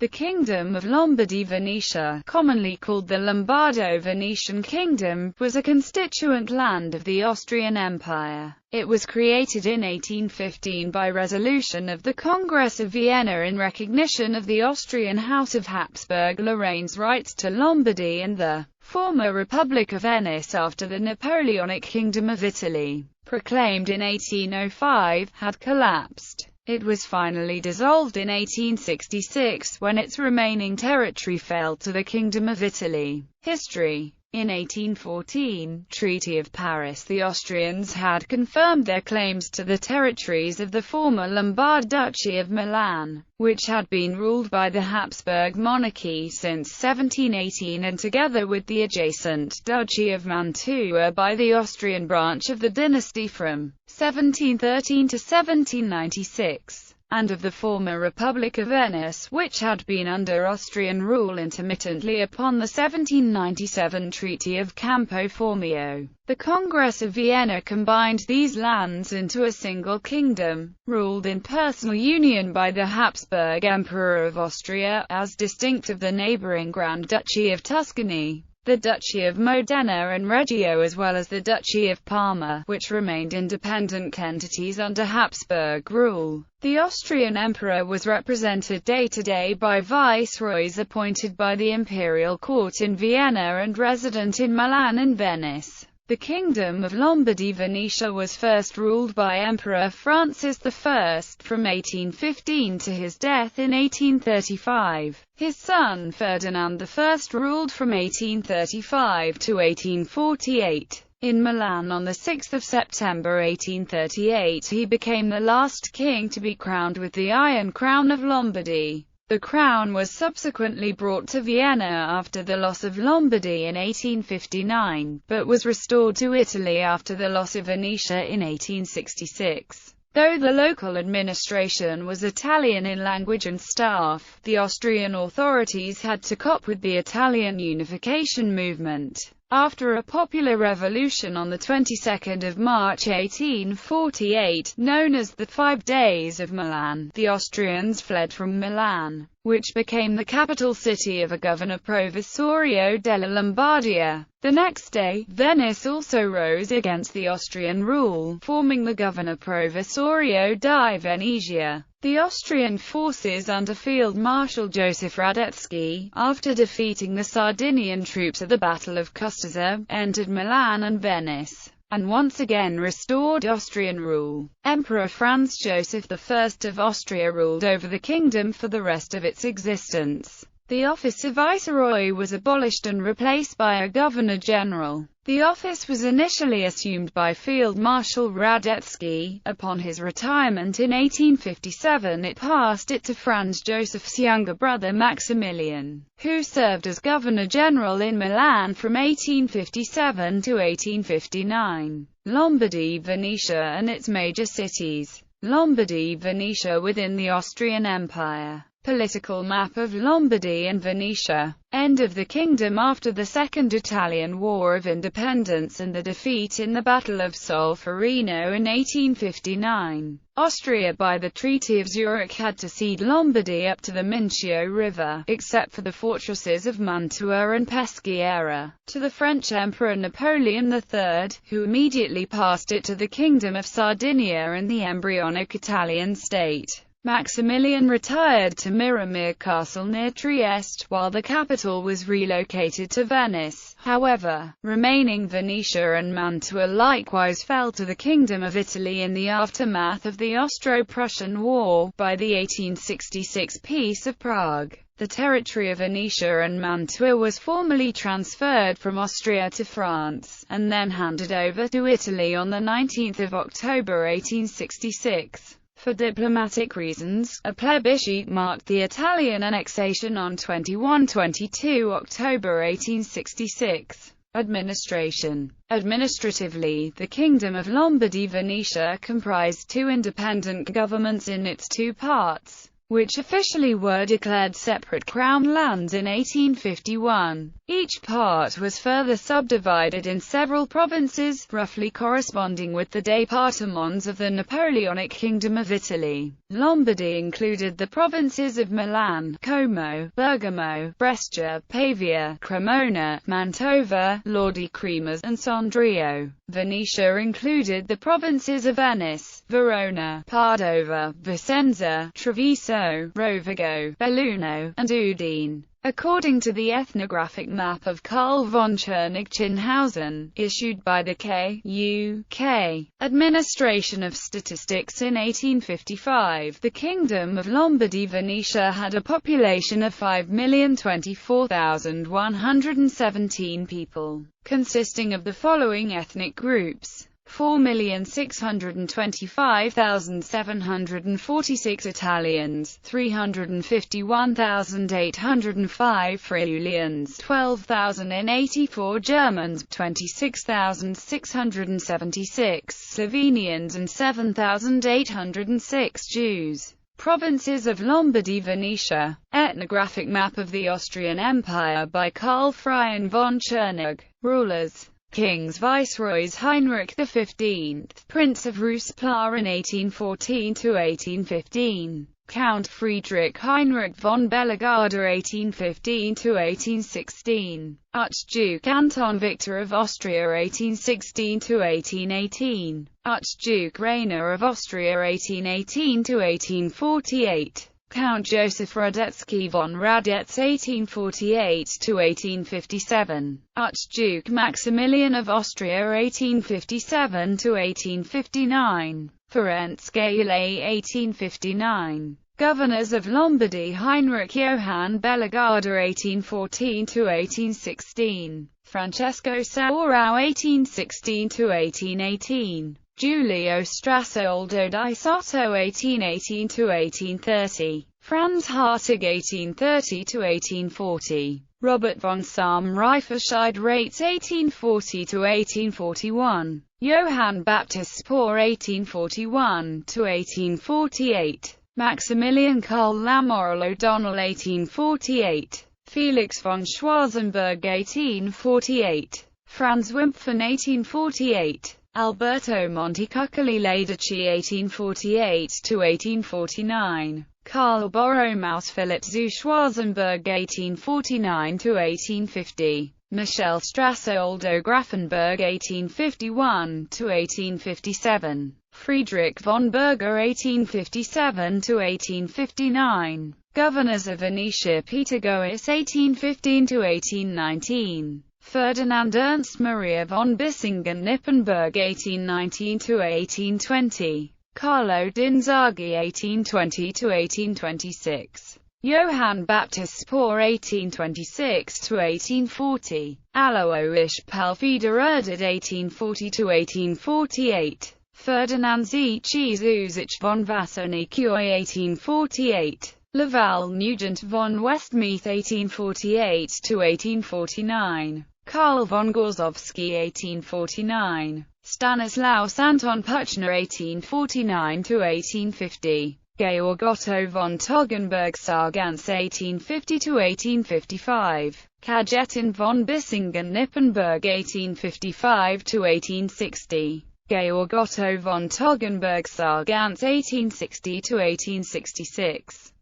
The Kingdom of Lombardy-Venetia, commonly called the Lombardo-Venetian Kingdom, was a constituent land of the Austrian Empire. It was created in 1815 by resolution of the Congress of Vienna in recognition of the Austrian House of Habsburg-Lorraine's rights to Lombardy and the former Republic of Venice after the Napoleonic Kingdom of Italy, proclaimed in 1805, had collapsed. It was finally dissolved in 1866 when its remaining territory fell to the Kingdom of Italy. History. In 1814, Treaty of Paris, the Austrians had confirmed their claims to the territories of the former Lombard Duchy of Milan, which had been ruled by the Habsburg monarchy since 1718, and together with the adjacent Duchy of Mantua by the Austrian branch of the dynasty from 1713 to 1796. And of the former Republic of Venice, which had been under Austrian rule intermittently upon the 1797 Treaty of Campo Formio. The Congress of Vienna combined these lands into a single kingdom, ruled in personal union by the Habsburg Emperor of Austria, as distinct of the neighboring Grand Duchy of Tuscany, the Duchy of Modena and Reggio, as well as the Duchy of Parma, which remained independent entities under Habsburg rule. The Austrian Emperor was represented day-to-day by viceroys appointed by the imperial court in Vienna and resident in Milan and Venice. The Kingdom of Lombardy-Venetia was first ruled by Emperor Francis I from 1815 to his death in 1835. His son Ferdinand I ruled from 1835 to 1848. In Milan on 6 September 1838 he became the last king to be crowned with the Iron Crown of Lombardy. The crown was subsequently brought to Vienna after the loss of Lombardy in 1859, but was restored to Italy after the loss of Venetia in 1866. Though the local administration was Italian in language and staff, the Austrian authorities had to cope with the Italian unification movement. After a popular revolution on the 22nd of March 1848, known as the 5 Days of Milan, the Austrians fled from Milan, which became the capital city of a governor provisorio della Lombardia. The next day, Venice also rose against the Austrian rule, forming the governor provisorio di Venezia. The Austrian forces under Field Marshal Joseph Radetzky, after defeating the Sardinian troops at the Battle of Custazza, entered Milan and Venice, and once again restored Austrian rule. Emperor Franz Joseph I of Austria ruled over the kingdom for the rest of its existence. The office of viceroy was abolished and replaced by a governor-general. The office was initially assumed by Field Marshal Radetzky. Upon his retirement in 1857 it passed to Franz Joseph's younger brother Maximilian, who served as governor-general in Milan from 1857 to 1859. Lombardy, Venetia and its major cities. Lombardy, Venetia within the Austrian Empire. Political map of Lombardy and Venetia. End of the kingdom after the Second Italian War of Independence and the defeat in the Battle of Solferino in 1859. Austria by the Treaty of Zurich had to cede Lombardy up to the Mincio River, except for the fortresses of Mantua and Peschiera, to the French Emperor Napoleon III, who immediately passed it to the Kingdom of Sardinia and the embryonic Italian state. Maximilian retired to Miromir Castle near Trieste, while the capital was relocated to Venice. However, remaining Venetia and Mantua likewise fell to the Kingdom of Italy in the aftermath of the Austro-Prussian War. By the 1866 Peace of Prague, the territory of Venetia and Mantua was formally transferred from Austria to France, and then handed over to Italy on 19 October 1866. For diplomatic reasons, a plebiscite marked the Italian annexation on 21–22 October 1866. Administration. Administratively, the Kingdom of Lombardy-Venetia comprised two independent governments in its two parts. which officially were declared separate crown lands in 1851. Each part was further subdivided in several provinces, roughly corresponding with the départements of the Napoleonic Kingdom of Italy. Lombardy included the provinces of Milan, Como, Bergamo, Brescia, Pavia, Cremona, Mantova, Lodi Cremas, and Sondrio. Venetia included the provinces of Venice, Verona, Padova, Vicenza, Treviso, Rovigo, Belluno, and Udine. According to the ethnographic map of Karl von König-Chinhausen, issued by the K.U.K. Administration of Statistics in 1855, the Kingdom of Lombardy-Venetia had a population of 5,024,117 people, consisting of the following ethnic groups: 4,625,746 Italians, 351,805 Friulians, 12,084 Germans, 26,676 Slovenians, and 7,806 Jews. Provinces of Lombardy-Venetia. Ethnographic map of the Austrian Empire by Karl Friedrich von König. Rulers. Kings Viceroys: Heinrich XV, Prince of Rousseplat in 1814–1815. Count Friedrich Heinrich von Bellegarde 1815–1816. Archduke Anton Victor of Austria 1816–1818. Archduke Rainer of Austria 1818–1848. Count Joseph Radetzky von Radetz 1848–1857. Archduke Maximilian of Austria 1857–1859. Ferenc Gale 1859. Governors of Lombardy: Heinrich Johann Bellegarde 1814–1816. Francesco Saurau 1816–1818. Giulio Strassoldo di Sotto 1818–1830. Franz Hartog 1830–1840. Robert von Salm-Reifescheid Rates 1840–1841. Johann Baptist Spohr 1841–1848. Maximilian Karl Lamoral O'Donnell 1848. Felix von Schwarzenberg 1848. Franz Wimpfen 1848. Alberto Montecuccoli Laderchi 1848–1849. Karl Borromaus Philipp zu Schwarzenberg 1849–1850. Michel Strassoldo Grafenberg 1851–1857. Friedrich von Berger 1857–1859. Governors of Venetia: Peter Goes 1815–1819. Ferdinand Ernst Maria von Bissingen-Nippenberg 1819–1820. Carlo Dinzaghi 1820–1826. Johann Baptist Spohr 1826–1840. Alois Palfeder-Erded 1840–1848. Ferdinand Zuzich von Wassernicki 1848. Laval Nugent von Westmeath 1848–1849. Karl von Gorzowski 1849. Stanislaus Anton Puchner 1849–1850. Georg Otto von Toggenburg-Sargans 1850–1855. Cajetan von Bissingen-Nippenberg 1855–1860. Georg Otto von Toggenburg-Sargans 1860–1866.